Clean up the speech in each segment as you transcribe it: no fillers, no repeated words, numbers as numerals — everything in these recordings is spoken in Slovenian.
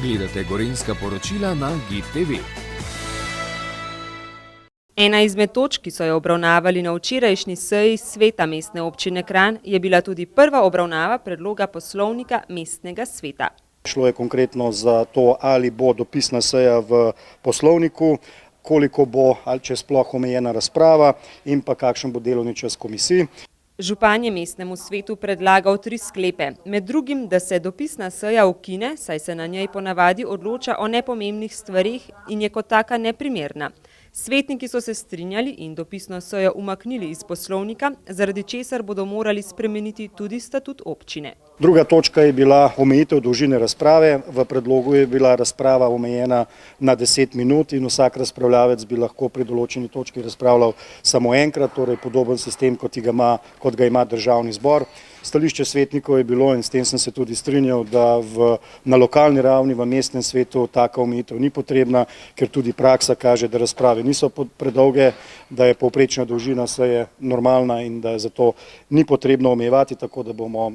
Gledate Gorenjska poročila na GIP TV. Ena izmed točk, ki so jo obravnavali na včerajšnji seji sveta mestne občine Kranj, je bila tudi prva obravnava predloga poslovnika mestnega sveta. Šlo je konkretno za to, ali bo dopisna seja v poslovniku, koliko bo ali če sploh omejena razprava in pa kakšen bo delovni čas komisij. Župan je mestnemu svetu predlagal 3 sklepe. Med drugim, da se dopisna seja ukine, saj se na njej ponavadi odloča o nepomembnih stvarih in je kot taka neprimerna. Svetniki so se strinjali in dopisno sejo umaknili iz poslovnika, zaradi česar bodo morali spremeniti tudi statut občine. Druga točka je bila omejitev dolžine razprave. V predlogu je bila razprava omejena na 10 minut in vsak razpravljavec bi lahko pri določeni točki razpravljal samo enkrat, torej podoben sistem, kot ga ima Državni zbor. Stališče svetnikov je bilo, in s tem sem se tudi strinjal, da na lokalni ravni v mestnem svetu taka omejitev ni potrebna, ker tudi praksa kaže, da razprave niso predolge, da je povprečna dolžina seje normalna in da zato ni potrebno omejevati, tako da bomo,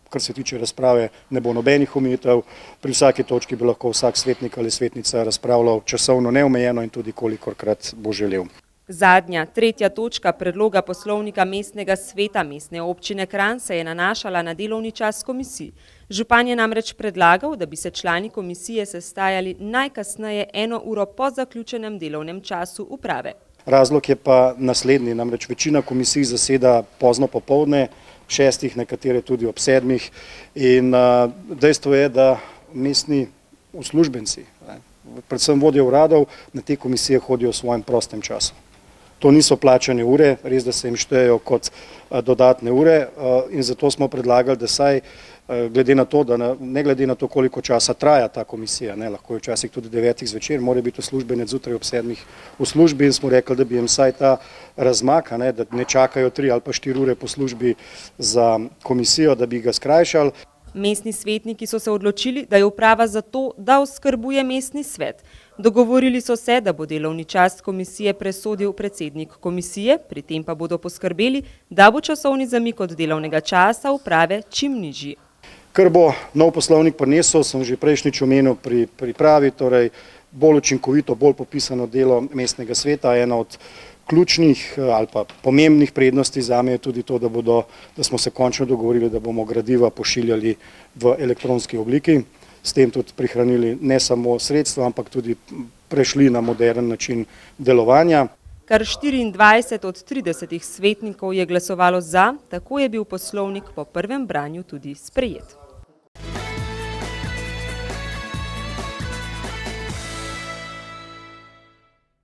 kar se tiče razprave, ne bo nobenih omejitev. Pri vsaki točki bi lahko vsak svetnik ali svetnica razpravljal časovno neomejeno in tudi kolikorkrat bo želel. Zadnja, 3. točka predloga poslovnika mestnega sveta mestne občine Kranj se je nanašala na delovni čas komisij. Župan je namreč predlagal, da bi se člani komisije sestajali najkasneje 1 uro po zaključenem delovnem času uprave. Razlog je pa naslednji, namreč večina komisij zaseda pozno popoldne, 6, nekatere tudi ob 7. In dejstvo je, da mestni uslužbenci, predvsem vodje uradov, na te komisije hodijo v svojem prostem času. To niso plačane ure, res da se jim štejejo kot dodatne ure in zato smo predlagali, da saj glede na to, ne glede na to, koliko časa traja ta komisija, lahko je včasih tudi 9 zvečer, mora biti uslužbenec zjutraj ob 7 v službi in smo rekli, da bi jim saj ta razmak, da ne čakajo 3 ali pa 4 ure po službi za komisijo, da bi ga skrajšali. Mestni svetniki so se odločili, da je uprava za to, da oskrbuje mestni svet. Dogovorili so se, da bo delovni čas komisije presodil predsednik komisije, pri tem pa bodo poskrbeli, da bo časovni zamik od delovnega časa uprave čim nižji. Kar bo nov poslovnik prinesel, sem že prejšnjič omenil pri pripravi, torej bolj učinkovito, bolj popisano delo mestnega sveta. Ena od ključnih ali pa pomembnih prednosti zame je tudi to, da smo se končno dogovorili, da bomo gradiva pošiljali v elektronski obliki, s tem tudi prihranili ne samo sredstva, ampak tudi prešli na moderen način delovanja. Kar 24 od 30 svetnikov je glasovalo za, tako je bil poslovnik po prvem branju tudi sprejet.